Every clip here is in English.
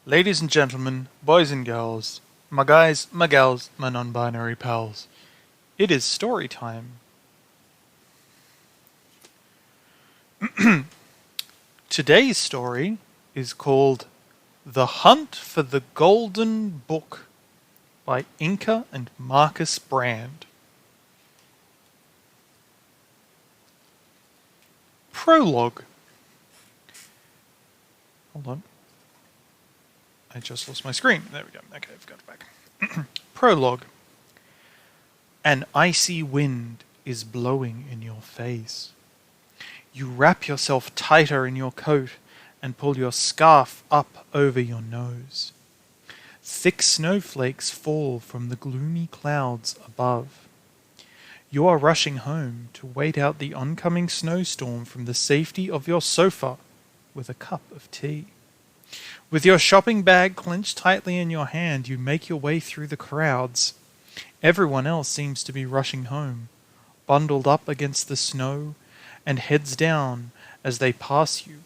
Ladies and gentlemen, boys and girls, my guys, my gals, my non-binary pals, it is story time. Today's story is called The Hunt for the Golden Book by Inca and Marcus Brand. Prologue. Hold on. I just lost my screen. There we go. Okay, I've got it back. Prologue. An icy wind is blowing in your face. You wrap yourself tighter in your coat and pull your scarf up over your nose. Thick snowflakes fall from the gloomy clouds above. You are rushing home to wait out the oncoming snowstorm from the safety of your sofa with a cup of tea. With your shopping bag clenched tightly in your hand, you make your way through the crowds. Everyone else seems to be rushing home, bundled up against the snow, and heads down as they pass you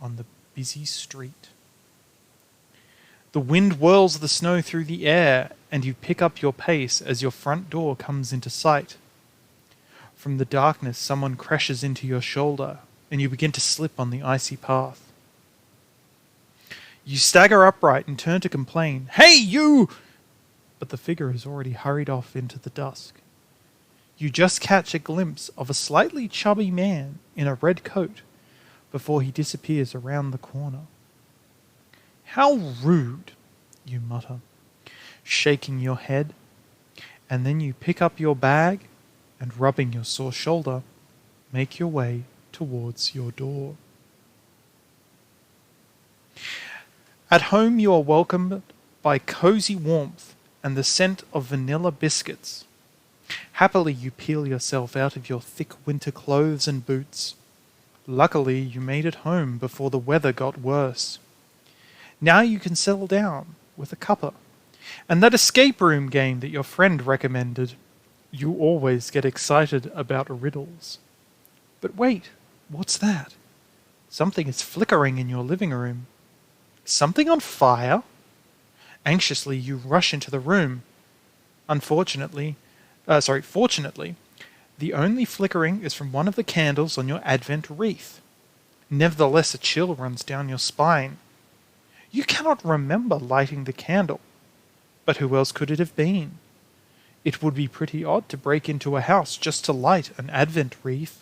on the busy street. The wind whirls the snow through the air, and you pick up your pace as your front door comes into sight. From the darkness, someone crashes into your shoulder, and you begin to slip on the icy path. You stagger upright and turn to complain, "Hey, you!" But the figure has already hurried off into the dusk. You just catch a glimpse of a slightly chubby man in a red coat before he disappears around the corner. "How rude," you mutter, shaking your head, and then you pick up your bag and, rubbing your sore shoulder, make your way towards your door. At home you are welcomed by cozy warmth and the scent of vanilla biscuits. Happily you peel yourself out of your thick winter clothes and boots. Luckily you made it home before the weather got worse. Now you can settle down with a cuppa and that escape room game that your friend recommended. You always get excited about riddles. But wait, what's that? Something is flickering in your living room. Something on fire? Anxiously, you rush into the room. Fortunately, the only flickering is from one of the candles on your Advent wreath. Nevertheless, a chill runs down your spine. You cannot remember lighting the candle. But who else could it have been? It would be pretty odd to break into a house just to light an Advent wreath.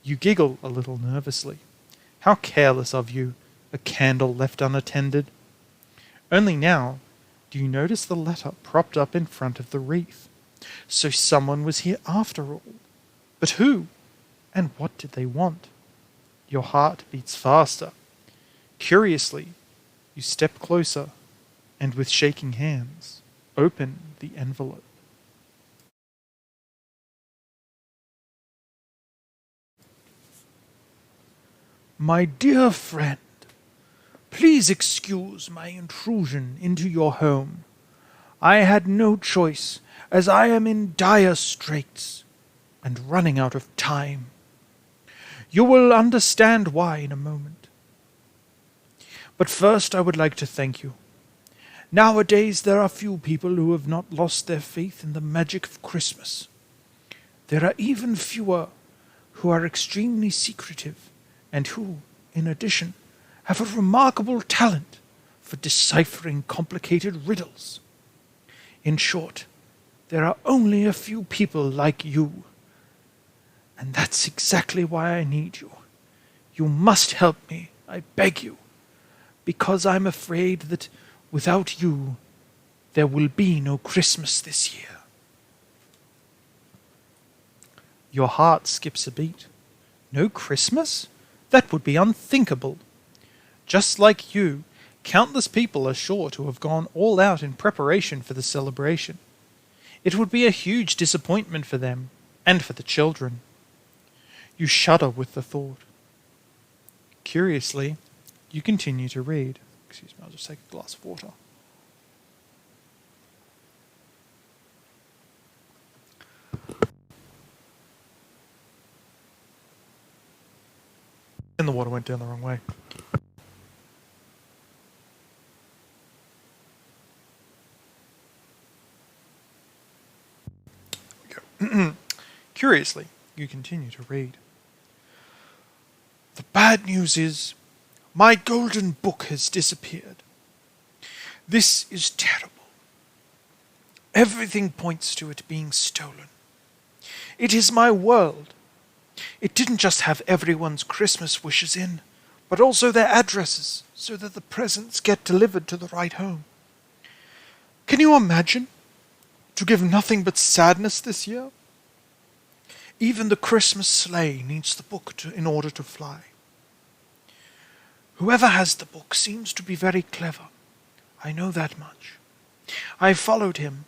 You giggle a little nervously. How careless of you. A candle left unattended. Only now do you notice the letter propped up in front of the wreath. So someone was here after all. But who? And what did they want? Your heart beats faster. Curiously, you step closer and with shaking hands, open the envelope. My dear friend, please excuse my intrusion into your home. I had no choice, as I am in dire straits and running out of time. You will understand why in a moment. But first I would like to thank you. Nowadays there are few people who have not lost their faith in the magic of Christmas. There are even fewer who are extremely secretive and who, in addition, have a remarkable talent for deciphering complicated riddles. In short, there are only a few people like you. And that's exactly why I need you. You must help me, I beg you, because I'm afraid that without you, there will be no Christmas this year. Your heart skips a beat. No Christmas? That would be unthinkable. Just like you, countless people are sure to have gone all out in preparation for the celebration. It would be a huge disappointment for them and for the children. You shudder with the thought. Curiously, you continue to read. Excuse me, I'll just take a glass of water. And the water went down the wrong way. Curiously, you continue to read. The bad news is, my golden book has disappeared. This is terrible. Everything points to it being stolen. It is my world. It didn't just have everyone's Christmas wishes in, but also their addresses, so that the presents get delivered to the right home. Can you imagine? To give nothing but sadness this year? Even the Christmas sleigh needs the book in order to fly. Whoever has the book seems to be very clever. I know that much. I followed him.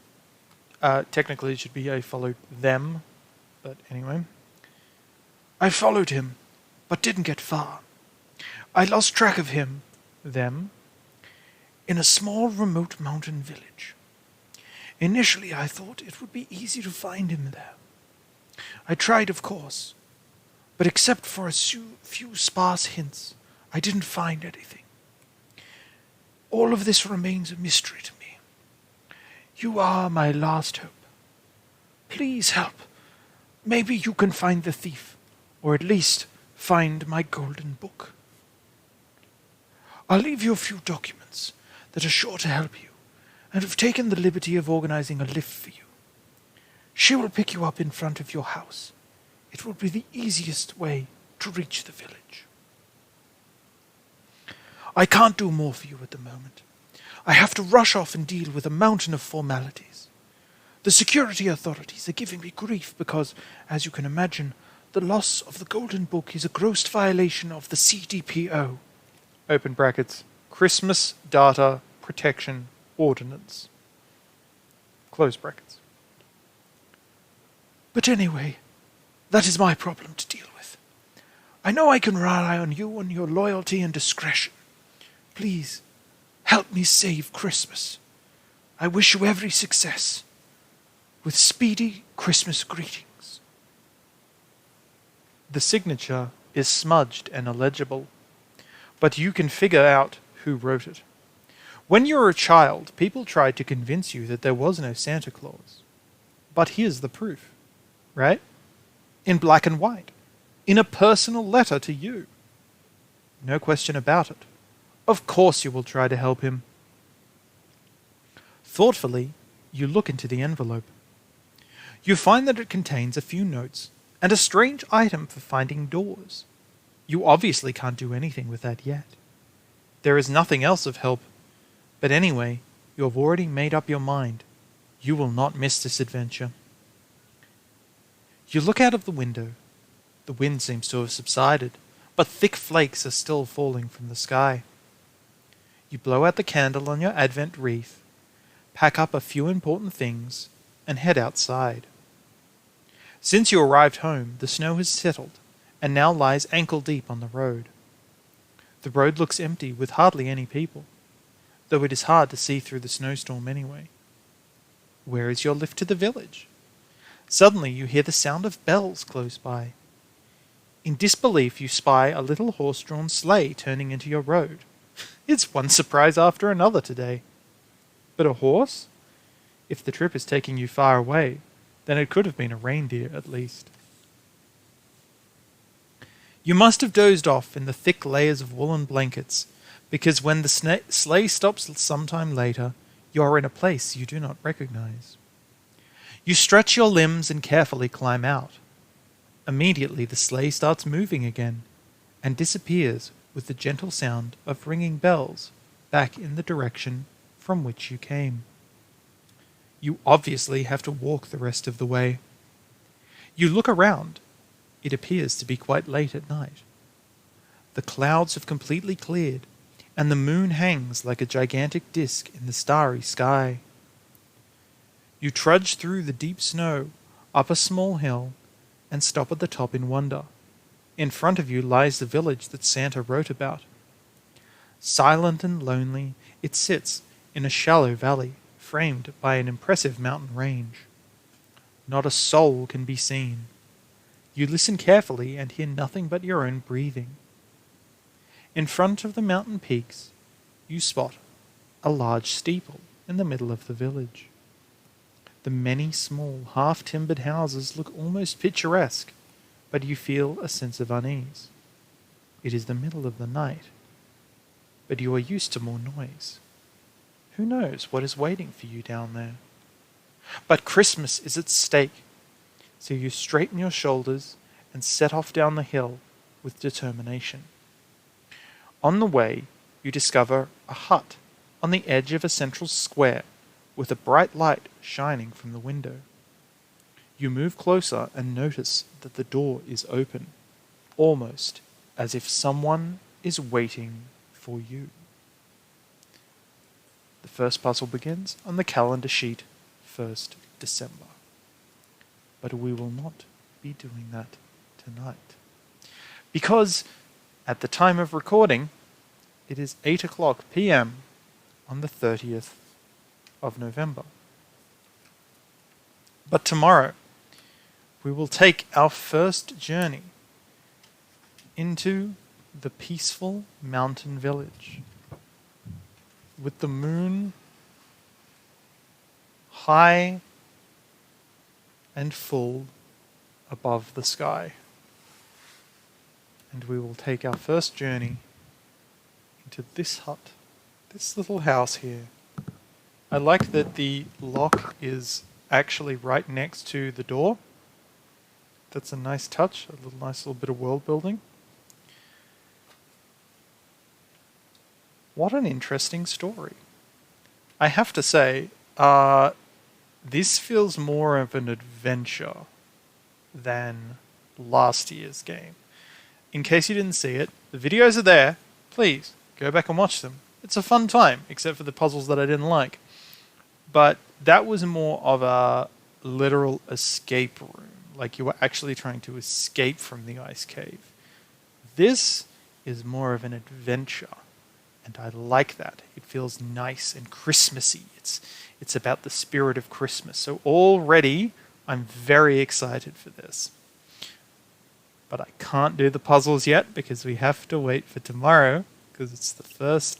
Technically it should be I followed them, but anyway. I followed him, but didn't get far. I lost track of him, them, in a small remote mountain village. Initially I thought it would be easy to find him there. I tried, of course, but except for a few sparse hints, I didn't find anything. All of this remains a mystery to me. You are my last hope. Please help. Maybe you can find the thief, or at least find my golden book. I'll leave you a few documents that are sure to help you, and have taken the liberty of organizing a lift for you. She will pick you up in front of your house. It will be the easiest way to reach the village. I can't do more for you at the moment. I have to rush off and deal with a mountain of formalities. The security authorities are giving me grief because, as you can imagine, the loss of the golden book is a gross violation of the CDPO. Open brackets. Christmas Data Protection Ordinance. Close brackets. But anyway, that is my problem to deal with. I know I can rely on you and your loyalty and discretion. Please, help me save Christmas. I wish you every success. With speedy Christmas greetings. The signature is smudged and illegible, but you can figure out who wrote it. When you were a child, people tried to convince you that there was no Santa Claus. But here's the proof, right? In black and white, in a personal letter to you. No question about it. Of course you will try to help him. Thoughtfully, you look into the envelope. You find that it contains a few notes and a strange item for finding doors. You obviously can't do anything with that yet. There is nothing else of help, but anyway, you have already made up your mind. You will not miss this adventure. You look out of the window. The wind seems to have subsided, but thick flakes are still falling from the sky. You blow out the candle on your Advent wreath, pack up a few important things, and head outside. Since you arrived home, the snow has settled, and now lies ankle-deep on the road. The road looks empty with hardly any people, though it is hard to see through the snowstorm anyway. Where is your lift to the village? Suddenly you hear the sound of bells close by. In disbelief you spy a little horse-drawn sleigh turning into your road. It's one surprise after another today. But a horse? If the trip is taking you far away, then it could have been a reindeer at least. You must have dozed off in the thick layers of woolen blankets, because when the sleigh stops sometime later, you are in a place you do not recognize. You stretch your limbs and carefully climb out. Immediately the sleigh starts moving again, and disappears with the gentle sound of ringing bells back in the direction from which you came. You obviously have to walk the rest of the way. You look around. It appears to be quite late at night. The clouds have completely cleared, and the moon hangs like a gigantic disk in the starry sky. You trudge through the deep snow, up a small hill, and stop at the top in wonder. In front of you lies the village that Santa wrote about. Silent and lonely, it sits in a shallow valley, framed by an impressive mountain range. Not a soul can be seen. You listen carefully and hear nothing but your own breathing. In front of the mountain peaks, you spot a large steeple in the middle of the village. The many small, half-timbered houses look almost picturesque, but you feel a sense of unease. It is the middle of the night, but you are used to more noise. Who knows what is waiting for you down there? But Christmas is at stake, so you straighten your shoulders and set off down the hill with determination. On the way, you discover a hut on the edge of a central square with a bright light shining from the window. You move closer and notice that the door is open, almost as if someone is waiting for you. The first puzzle begins on the calendar sheet, 1st December. But we will not be doing that tonight. Because at the time of recording, it is 8 o'clock p.m. on the 30th of November. But tomorrow, we will take our first journey into the peaceful mountain village, with the moon high and full above the sky. And we will take our first journey into this hut, this little house here. I like that the lock is actually right next to the door. That's a nice touch, nice little bit of world building. What an interesting story. I have to say, this feels more of an adventure than last year's game. In case you didn't see it, the videos are there. Please, go back and watch them. It's a fun time, except for the puzzles that I didn't like. But that was more of a literal escape room. Like you were actually trying to escape from the ice cave. This is more of an adventure. And I like that. It feels nice and Christmassy. It's about the spirit of Christmas. So already, I'm very excited for this. But I can't do the puzzles yet because we have to wait for tomorrow because it's the 1st